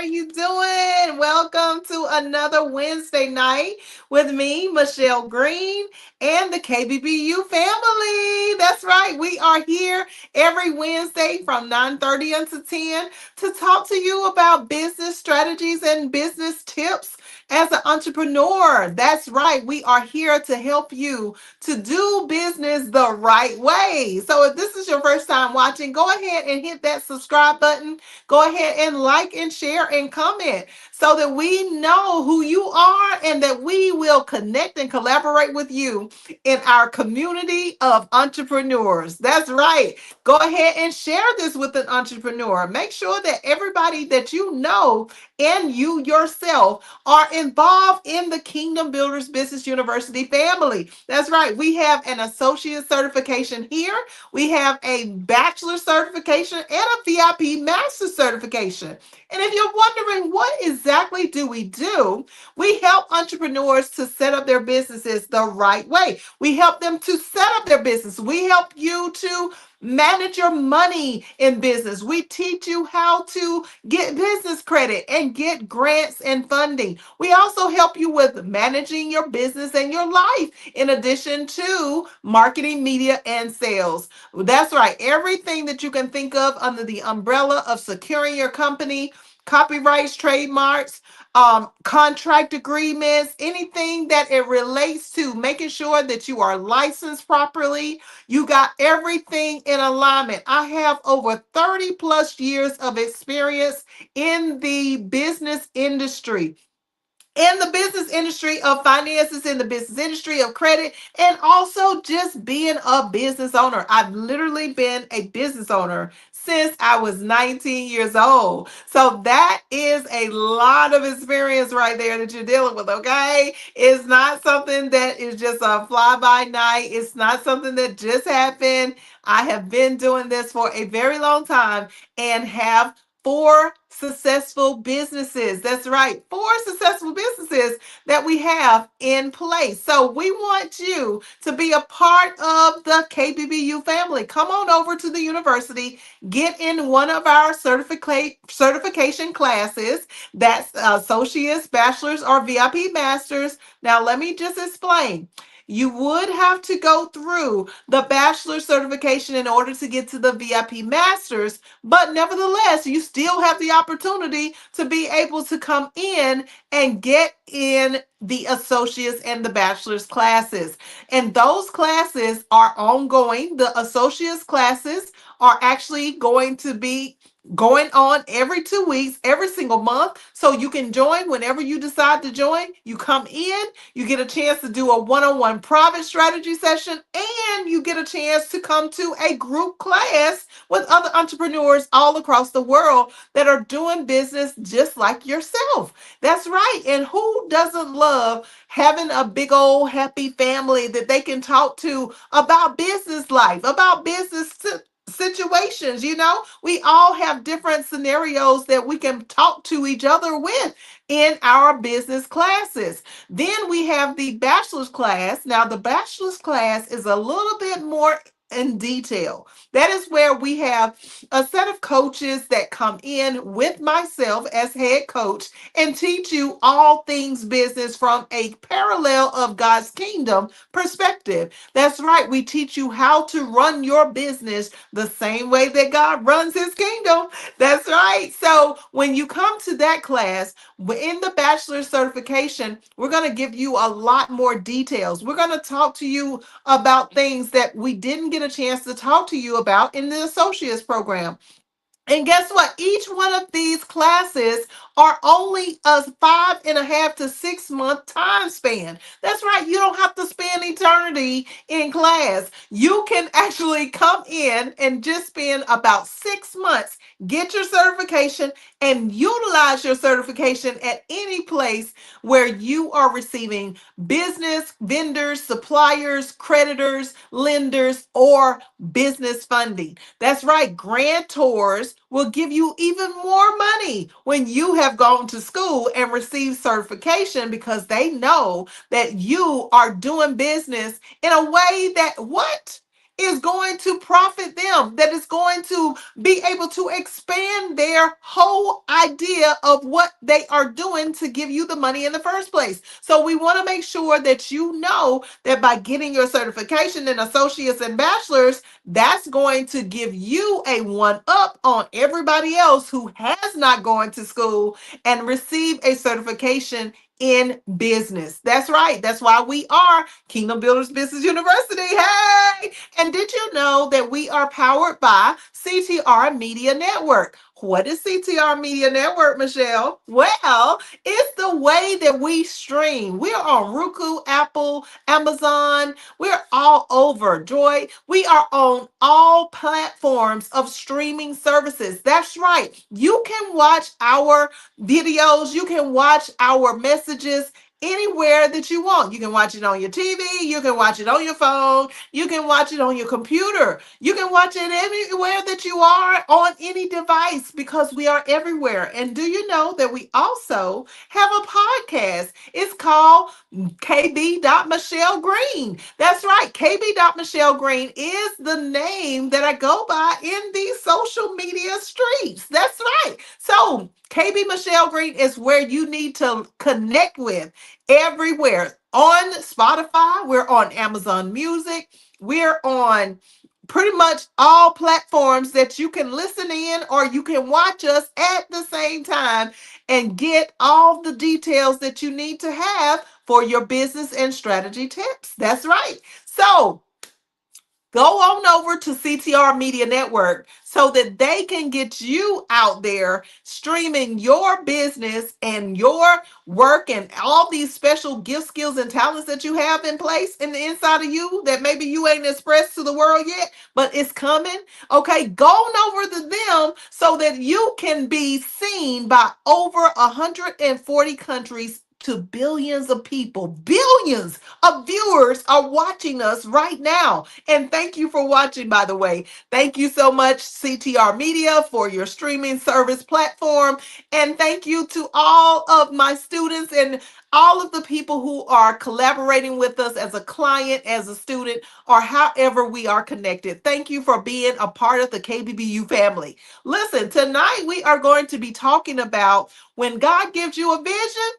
are you doing? Welcome to another Wednesday night with me, Michelle Green, and the KBBU family. That's right. We are here every Wednesday from 9:30 until 10 to talk to you about business strategies and business tips as an entrepreneur. That's right. We are here to help you to do business the right way. So if this is your first time watching, go ahead and hit that subscribe button. Go ahead and like and share and comment so that we know who you are and that we will connect and collaborate with you in our community of entrepreneurs. That's right. Go ahead and share this with an entrepreneur. Make sure that everybody that you know and you yourself are involved in the Kingdom Builders Business University family. That's right. We have an associate certification here. We have a bachelor certification and a VIP master certification. And if you're wondering what exactly do, we help entrepreneurs to set up their businesses the right way. We help them to set up their business. We help you to manage your money in business. We teach you how to get business credit and get grants and funding. We also help you with managing your business and your life, in addition to marketing, media, and sales. That's right. Everything that you can think of under the umbrella of securing your company, copyrights, trademarks, contract agreements, anything that it relates to, making sure that you are licensed properly. You got everything in alignment. I have over 30 plus years of experience in the business industry, of finances, in the business industry of credit, and also just being a business owner. I've literally been a business owner since I was 19 years old. So that is a lot of experience right there that you're dealing with, okay? It's not something that is just a fly by night. It's not something that just happened. I have been doing this for a very long time and have four successful businesses. That's right, four successful businesses that we have in place. So we want you to be a part of the KBBU family. Come on over to the university, get in one of our certification classes. That's associates, bachelors, or VIP masters. Now, let me just explain. You would have to go through the bachelor certification in order to get to the VIP masters, but nevertheless, you still have the opportunity to be able to come in and get in the associates and the bachelor's classes. And those classes are ongoing. The associates classes are actually going to be going on every 2 weeks, every single month. So you can join whenever you decide to join. You come in, you get a chance to do a one-on-one private strategy session, and you get a chance to come to a group class with other entrepreneurs all across the world that are doing business just like yourself. That's right. And who doesn't love having a big old happy family that they can talk to about business life, about business situations? We all have different scenarios that we can talk to each other with in our business classes. Then we have the bachelor's class. Now, the bachelor's class is a little bit more in detail. That is where we have a set of coaches that come in with myself as head coach and teach you all things business from a parallel of God's kingdom perspective. That's right. We teach you how to run your business the same way that God runs his kingdom. That's right. So when you come to that class, in the bachelor certification, we're going to give you a lot more details. We're going to talk to you about things that we didn't get a chance to talk to you about in the associates program. And guess what? Each one of these classes are only a 5.5 to 6 month time span. That's right. You don't have to spend eternity in class. You can actually come in and just spend about 6 months, get your certification, and utilize your certification at any place where you are receiving business, vendors, suppliers, creditors, lenders, or business funding. That's right. Grantors will give you even more money when you have gone to school and received certification, because they know that you are doing business in a way that what is going to profit benefit them, that is going to be able to expand their whole idea of what they are doing to give you the money in the first place. So we want to make sure that you know that by getting your certification in associates and bachelors, that's going to give you a one up on everybody else who has not gone to school and received a certification in business. That's right. That's why we are Kingdom Builders Business University. Hey! And did you know that we are powered by CTR Media Network? What is CTR Media Network, Michelle? Well, it's the way that we stream. We're on Roku, Apple, Amazon. We're all over, Joy. We are on all platforms of streaming services. That's right. You can watch our videos, you can watch our messages anywhere that you want. You can watch it on your TV, you can watch it on your phone, you can watch it on your computer, you can watch it anywhere that you are on any device because we are everywhere. And do you know that we also have a podcast? It's called KB. Michelle Green. That's right. KB. Michelle Green is the name that I go by in these social media streets. That's right. So KB Michelle Green is where you need to connect with everywhere. On Spotify, we're on Amazon Music, we're on pretty much all platforms that you can listen in or you can watch us at the same time and get all the details that you need to have for your business and strategy tips. That's right. So go on over to CTR Media Network so that they can get you out there streaming your business and your work and all these special gifts, skills, and talents that you have in place in the inside of you that maybe you ain't expressed to the world yet, but it's coming. Okay, go on over to them so that you can be seen by over 140 countries to billions of people. Billions of viewers are watching us right now. And thank you for watching, by the way. Thank you so much, CTR Media, for your streaming service platform. And thank you to all of my students and all of the people who are collaborating with us as a client, as a student, or however we are connected. Thank you for being a part of the KBBU family. Listen, tonight we are going to be talking about when God gives you a vision,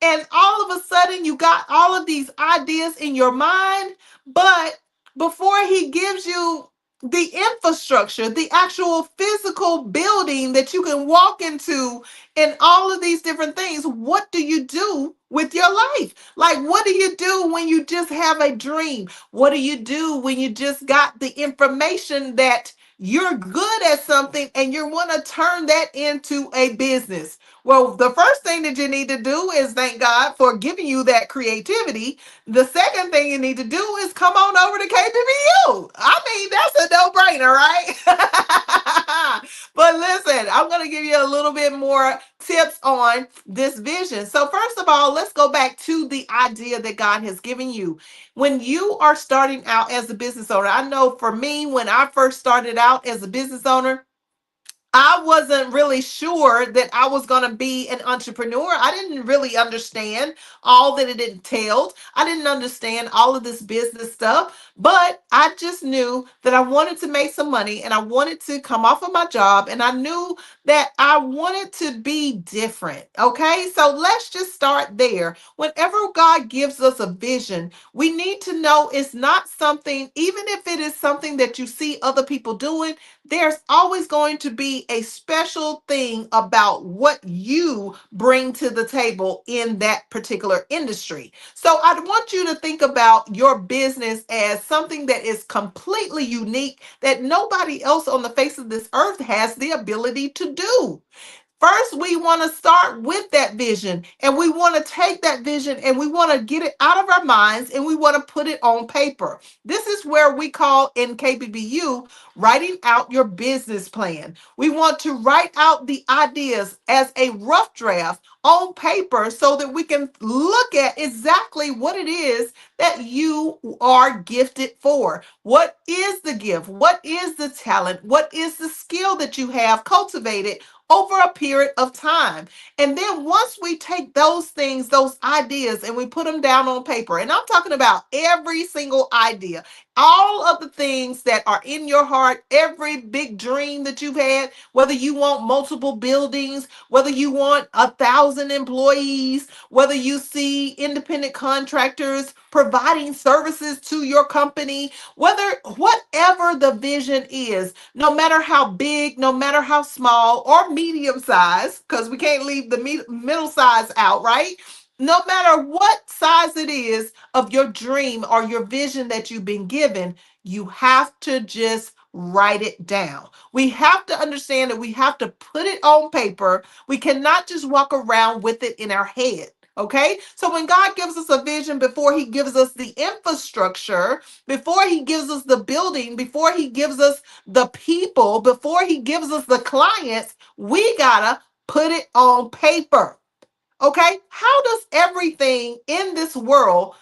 and all of a sudden you got all of these ideas in your mind, but before he gives you the infrastructure, the actual physical building that you can walk into, and all of these different things, what do you do with your life? Like, what do you do when you just have a dream? What do you do when you just got the information that you're good at something and you want to turn that into a business? Well, the first thing that you need to do is thank God for giving you that creativity. The second thing you need to do is come on over to KBBU. I mean, that's a no-brainer, right? But listen, I'm going to give you a little bit more tips on this vision. So first of all, let's go back to the idea that God has given you. When you are starting out as a business owner, I know for me, when I first started out as a business owner, I wasn't really sure that I was going to be an entrepreneur. I didn't really understand all that it entailed. I didn't understand all of this business stuff, but I just knew that I wanted to make some money and I wanted to come off of my job, and I knew that I wanted to be different. Okay, so let's just start there. Whenever God gives us a vision, we need to know it's not something, even if it is something that you see other people doing, there's always going to be a special thing about what you bring to the table in that particular industry. So I want you to think about your business as something that is completely unique, that nobody else on the face of this earth has the ability to do. First, we want to start with that vision, and we want to take that vision and we want to get it out of our minds and we want to put it on paper. This is where we call in KBBU writing out your business plan. We want to write out the ideas as a rough draft on paper so that we can look at exactly what it is that you are gifted for. What is the gift? What is the talent? What is the skill that you have cultivated over a period of time? And then once we take those things, those ideas, and we put them down on paper, and I'm talking about every single idea, all of the things that are in your heart, every big dream that you've had, whether you want multiple buildings, whether you want 1,000 employees, whether you see independent contractors providing services to your company, whether whatever the vision is, no matter how big, no matter how small or medium size, because we can't leave the middle size out, right? No matter what size it is of your dream or your vision that you've been given, you have to just write it down. We have to understand that we have to put it on paper. We cannot just walk around with it in our head. Okay. So when God gives us a vision, before he gives us the infrastructure, before he gives us the building, before he gives us the people, before he gives us the clients, we gotta put it on paper. Okay. How does everything in this world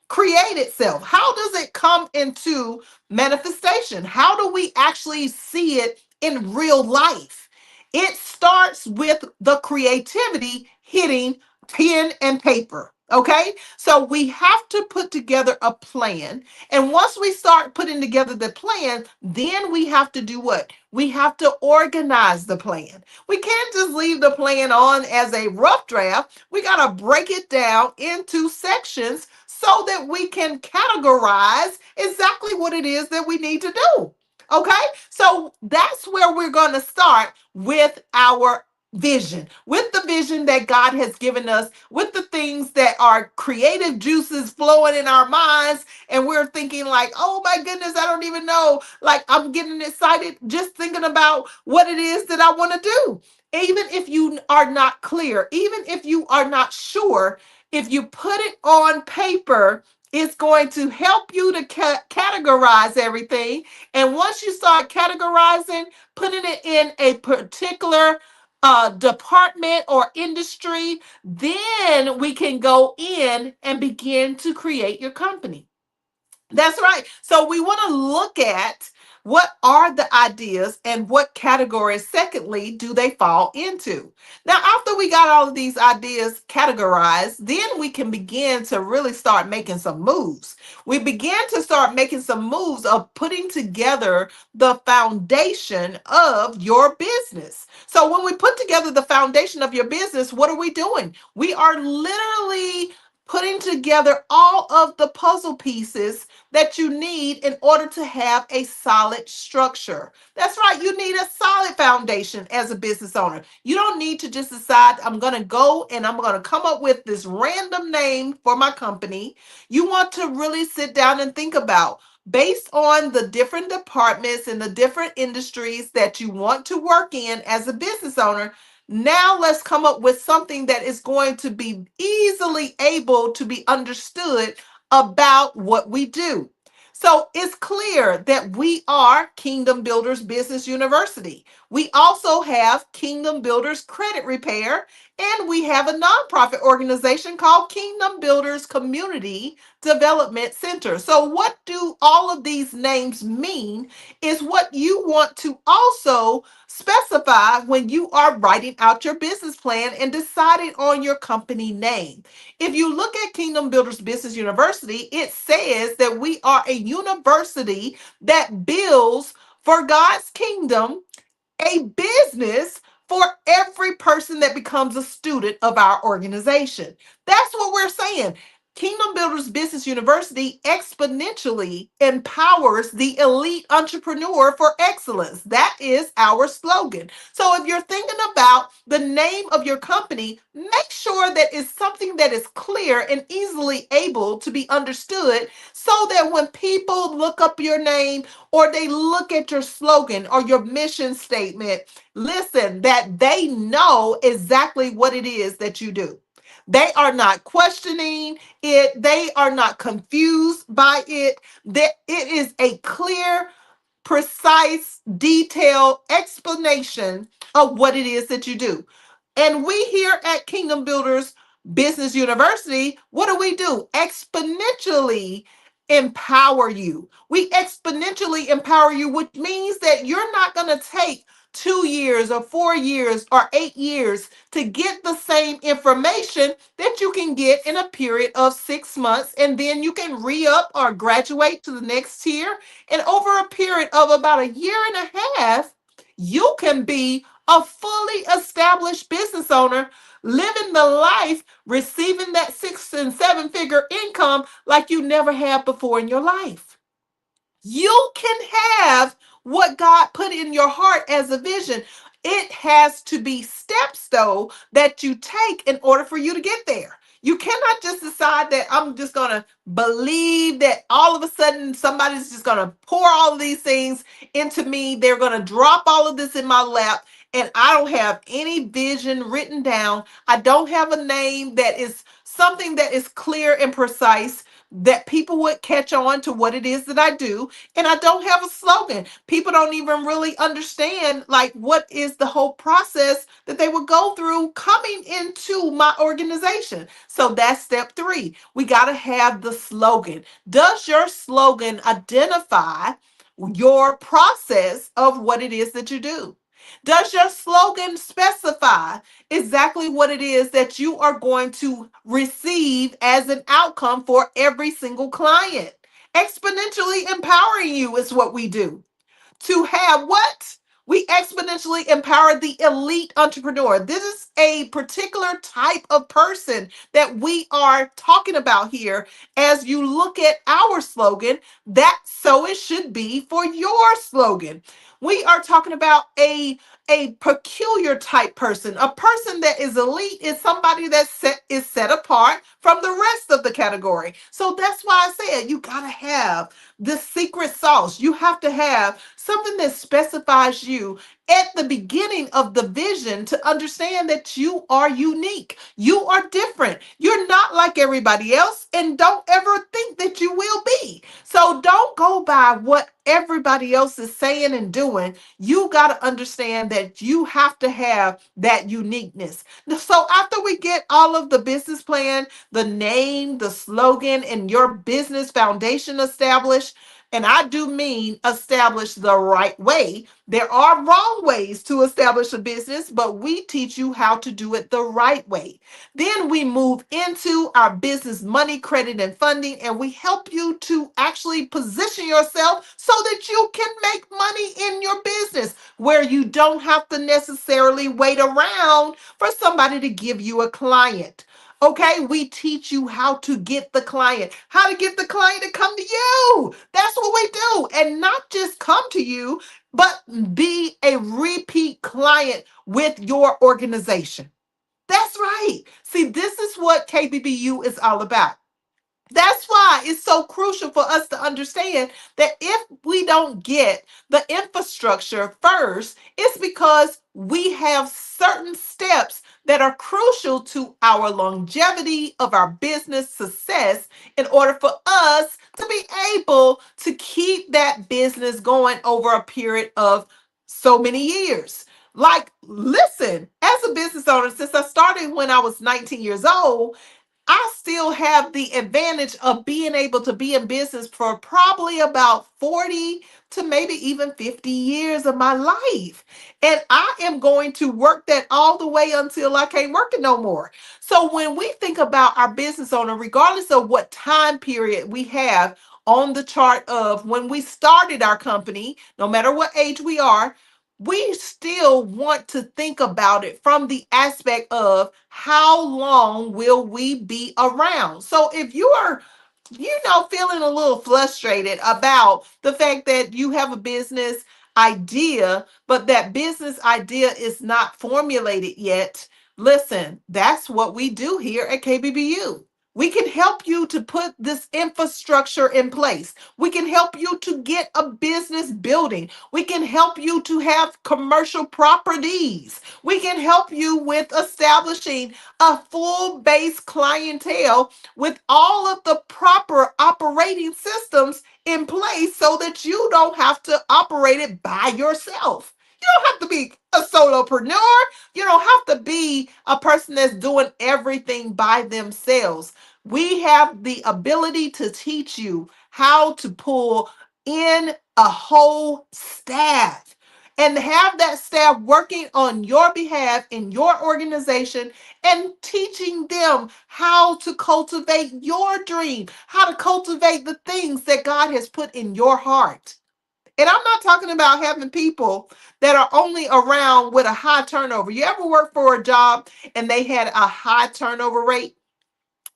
create itself? How does it come into manifestation? How do we actually see it in real life? It starts with the creativity hitting pen and paper. Okay, so we have to put together a plan. And once we start putting together the plan, then we have to do what? We have to organize the plan. We can't just leave the plan on as a rough draft. We got to break it down into sections so that we can categorize exactly what it is that we need to do. Okay, so that's where we're going to start with our vision, with the vision that God has given us, with the things that are creative juices flowing in our minds. And we're thinking, like, oh my goodness, I don't even know. Like, I'm getting excited just thinking about what it is that I want to do. Even if you are not clear, even if you are not sure, if you put it on paper, it's going to help you to categorize everything. And once you start categorizing, putting it in a particular department or industry, then we can go in and begin to create your company. That's right. So we want to look at what are the ideas and what categories, secondly, do they fall into. Now, after we got all of these ideas categorized, then we can begin to really start making some moves. We begin to start making some moves of putting together the foundation of your business. So when we put together the foundation of your business, what are we doing? We are literally putting together all of the puzzle pieces that you need in order to have a solid structure. That's right, you need a solid foundation as a business owner. You don't need to just decide, I'm going to go and I'm going to come up with this random name for my company. You want to really sit down and think about, based on the different departments and the different industries that you want to work in as a business owner. Now let's come up with something that is going to be easily able to be understood about what we do. So it's clear that we are Kingdom Builders Business University. We also have Kingdom Builders Credit Repair, and we have a nonprofit organization called Kingdom Builders Community Development Center. So what do all of these names mean is what you want to also specify when you are writing out your business plan and deciding on your company name. If you look at Kingdom Builders Business University, it says that we are a university that builds for God's kingdom, a business for every person that becomes a student of our organization. That's what we're saying. Kingdom Builders Business University exponentially empowers the elite entrepreneur for excellence. That is our slogan. So if you're thinking about the name of your company, make sure that it's something that is clear and easily able to be understood, so that when people look up your name or they look at your slogan or your mission statement, listen, that they know exactly what it is that you do. They are not questioning it. They are not confused by it. That it is a clear, precise, detailed explanation of what it is that you do. And we here at Kingdom Builders Business University, what do? Exponentially empower you. We exponentially empower you, which means that you're not going to take 2 years or 4 years or 8 years to get the same information that you can get in a period of 6 months. And then you can re up or graduate to the next tier. And over a period of about a year and a half, you can be a fully established business owner, living the life, receiving that 6 and 7 figure income like you never had before in your life. You can have what God put in your heart as a vision. It has to be steps, though, that you take in order for you to get there. You cannot just decide that I'm just going to believe that all of a sudden somebody's just going to pour all of these things into me. They're going to drop all of this in my lap, and I don't have any vision written down. I don't have a name that is something that is clear and precise that people would catch on to what it is that I do. And I don't have a slogan. People don't even really understand like what is the whole process that they would go through coming into my organization. So that's step 3. We got to have the slogan. Does your slogan identify your process of what it is that you do? Does your slogan specify exactly what it is that you are going to receive as an outcome for every single client? Exponentially empowering you is what we do. To have what? We exponentially empower the elite entrepreneur. This is a particular type of person that we are talking about here. As you look at our slogan, that so it should be for your slogan. We are talking about a peculiar type person. A person that is elite is somebody that is set apart from the rest of the category. So that's why I said you got to have the secret sauce. You have to have something that specifies you at the beginning of the vision to understand that you are unique. You are different. You're not like everybody else, and don't ever think that you will be. So don't go by what everybody else is saying and doing. You got to understand that you have to have that uniqueness. So after we get all of the business plan, the name, the slogan, and your business foundation established, and I do mean establish the right way. There are wrong ways to establish a business, but we teach you how to do it the right way. Then we move into our business money, credit, and funding, and we help you to actually position yourself so that you can make money in your business where you don't have to necessarily wait around for somebody to give you a client. Okay, we teach you how to get the client, how to get the client to come to you. That's what we do. And not just come to you, but be a repeat client with your organization. That's right. See, this is what KBBU is all about. That's why it's so crucial for us to understand that if we don't get the infrastructure first, it's because we have certain steps that are crucial to our longevity of our business success in order for us to be able to keep that business going over a period of so many years. Like, listen, as a business owner, since I started when I was 19 years old, I still have the advantage of being able to be in business for probably about 40 to maybe even 50 years of my life. And I am going to work that all the way until I can't work it no more. So when we think about our business owner, regardless of what time period we have on the chart of when we started our company, no matter what age we are, we still want to think about it from the aspect of how long will we be around. So if you are, feeling a little frustrated about the fact that you have a business idea, but that business idea is not formulated yet, listen, that's what we do here at KBBU. We can help you to put this infrastructure in place. We can help you to get a business building. We can help you to have commercial properties. We can help you with establishing a full base clientele with all of the proper operating systems in place so that you don't have to operate it by yourself. You don't have to be a solopreneur. You don't have to be a person that's doing everything by themselves. We have the ability to teach you how to pull in a whole staff. and have that staff working on your behalf in your organization and teaching them how to cultivate your dream, how to cultivate the things that God has put in your heart. And I'm not talking about having people that are only around with a high turnover. You ever work for a job and they had a high turnover rate?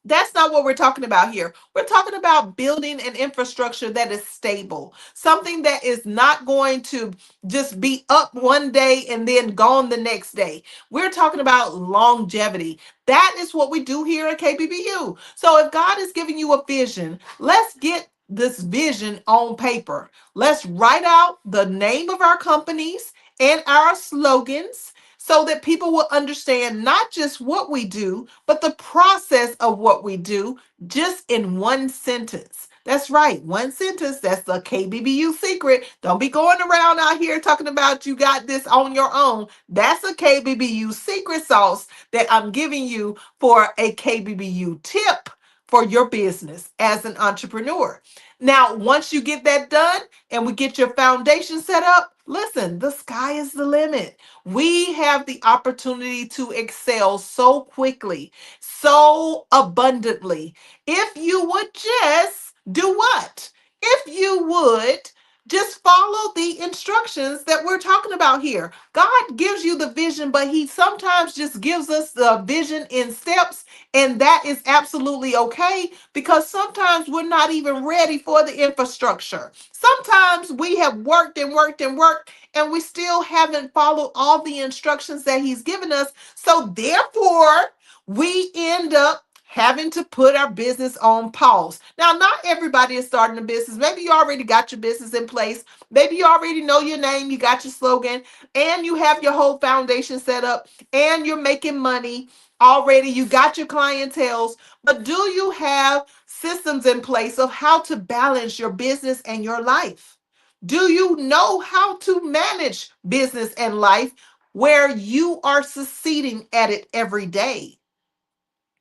That's not what we're talking about here. We're talking about building an infrastructure that is stable, something that is not going to just be up one day and then gone the next day. We're talking about longevity. That is what we do here at KBBU. So if God is giving you a vision, let's get this vision on paper. Let's write out the name of our companies and our slogans so that people will understand not just what we do, but the process of what we do just in one sentence. That's right, one sentence. That's the KBBU secret. Don't be going around out here talking about you got this on your own. That's a KBBU secret sauce that I'm giving you for a KBBU tip for your business as an entrepreneur. Now, once you get that done and we get your foundation set up, listen, the sky is the limit. We have the opportunity to excel so quickly, so abundantly. If you would just do what? If you would just follow the instructions that we're talking about here. God gives you the vision, but He sometimes just gives us the vision in steps, and that is absolutely okay because sometimes we're not even ready for the infrastructure. Sometimes we have worked and worked and worked and we still haven't followed all the instructions that He's given us. So therefore, we end up having to put our business on pause. Now, not everybody is starting a business. Maybe you already got your business in place. Maybe you already know your name, you got your slogan, and you have your whole foundation set up, and you're making money already. You got your clientele. But do you have systems in place of how to balance your business and your life? Do you know how to manage business and life where you are succeeding at it every day?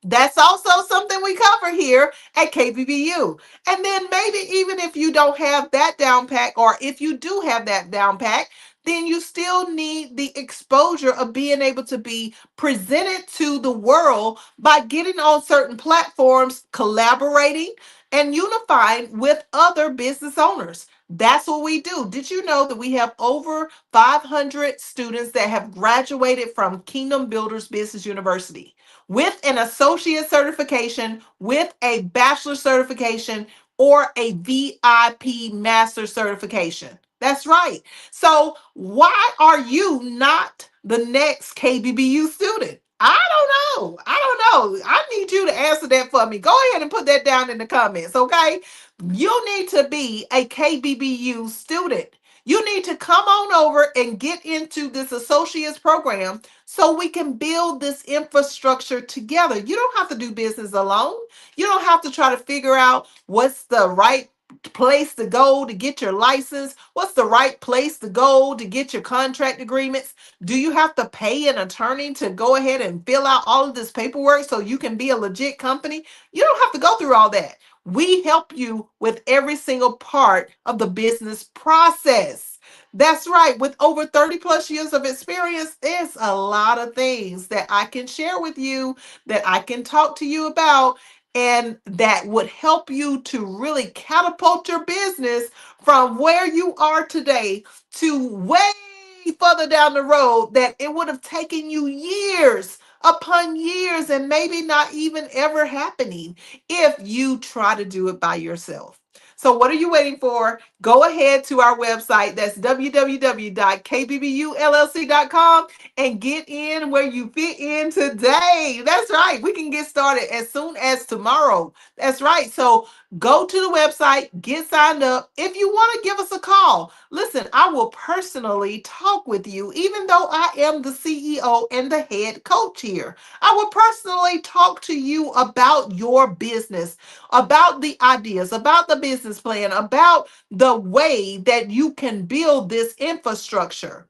That's also something we cover here at KBBU. And then maybe even if you don't have that down pack, or if you do have that down pack, then you still need the exposure of being able to be presented to the world by getting on certain platforms, collaborating and unifying with other business owners. That's what we do. Did you know that we have over 500 students that have graduated from Kingdom Builders Business University with an associate certification, with a bachelor certification, or a VIP master certification? That's right. So, why are you not the next KBBU student? I don't know. I don't know. I need you to answer that for me. Go ahead and put that down in the comments, okay? You need to be a KBBU student. You need to come on over and get into this associate's program so we can build this infrastructure together. You don't have to do business alone. You don't have to try to figure out what's the right place to go to get your license, what's the right place to go to get your contract agreements. Do you have to pay an attorney to go ahead and fill out all of this paperwork so you can be a legit company? You don't have to go through all that. We help you with every single part of the business process. That's right. With over 30 plus years of experience, there's a lot of things that I can share with you, that I can talk to you about, and that would help you to really catapult your business from where you are today to way further down the road that it would have taken you years upon years and maybe not even ever happening if you try to do it by yourself. So, what are you waiting for? Go ahead to our website. That's www.kbbulllc.com and get in where you fit in today. That's right. We can get started as soon as tomorrow. That's right. So, go to the website, get signed up. If you want to give us a call, listen, I will personally talk with you, even though I am the CEO and the head coach here. I will personally talk to you about your business, about the ideas, about the business plan, about the way that you can build this infrastructure.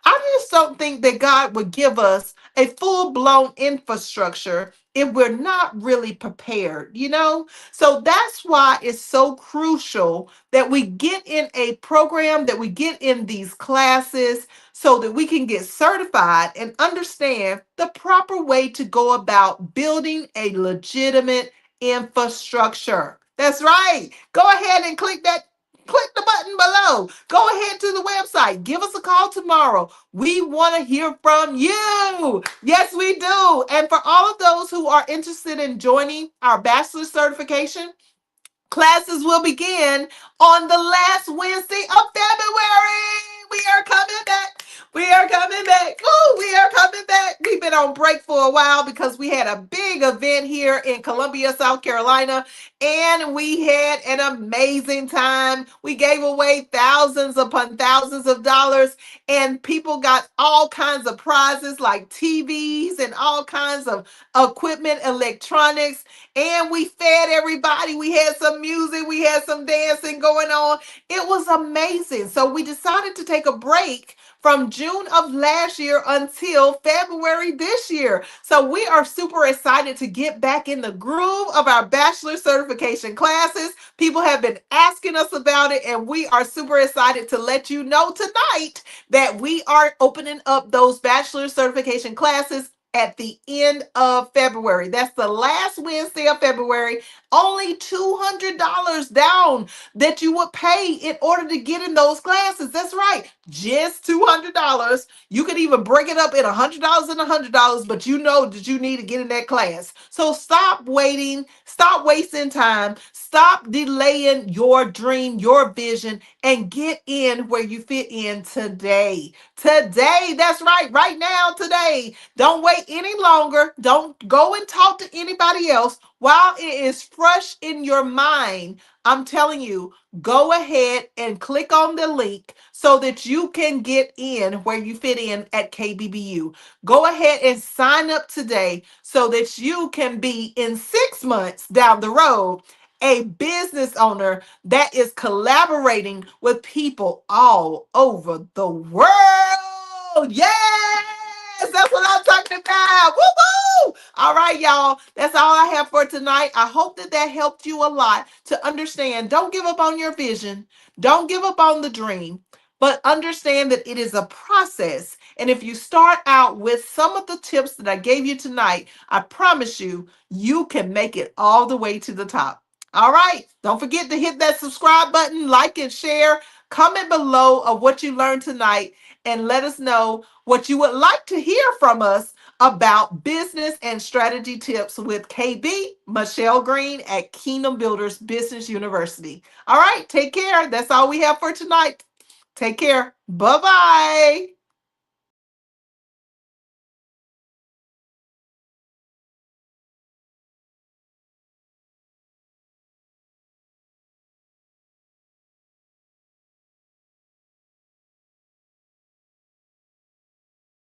I just don't think that God would give us a full blown infrastructure if we're not really prepared, you know? So that's why it's so crucial that we get in a program, that we get in these classes so that we can get certified and understand the proper way to go about building a legitimate infrastructure. That's right. Go ahead and click the button below. Go ahead to the website. Give us a call tomorrow. We want to hear from you. Yes, we do. And for all of those who are interested in joining our bachelor's certification, classes will begin on the last Wednesday of February. We are coming back. We are coming back. Oh, we are coming back. We've been on break for a while because we had a big event here in Columbia, South Carolina, and we had an amazing time. We gave away thousands upon thousands of dollars, and people got all kinds of prizes like TVs and all kinds of equipment, electronics, and we fed everybody. We had some music, we had some dancing going on. It was amazing. So we decided to take a break from June of last year until February this year. So we are super excited to get back in the groove of our bachelor certification classes. People have been asking us about it, and we are super excited to let you know tonight that we are opening up those bachelor certification classes at the end of February. That's the last Wednesday of February. Only $200 down that you would pay in order to get in those classes. That's right. Just $200. You could even break it up in $100 and $100, but you know that you need to get in that class. So stop waiting. Stop wasting time. Stop delaying your dream, your vision, and get in where you fit in today. Today, that's right. Right now, today. Don't wait any longer. Don't go and talk to anybody else while it is fresh in your mind. I'm telling you, go ahead and click on the link so that you can get in where you fit in at KBBU. Go ahead and sign up today so that you can be in 6 months down the road a business owner that is collaborating with people all over the world. Yes, that's what I'm talking about. Woo woo! All right, y'all. That's all I have for tonight. I hope that that helped you a lot to understand. Don't give up on your vision. Don't give up on the dream. But understand that it is a process. And if you start out with some of the tips that I gave you tonight, I promise you, you can make it all the way to the top. All right. Don't forget to hit that subscribe button, like and share. Comment below of what you learned tonight and let us know what you would like to hear from us about business and strategy tips with KB Michelle Green at Kingdom Builders Business University. All right. Take care. That's all we have for tonight. Take care. Bye bye.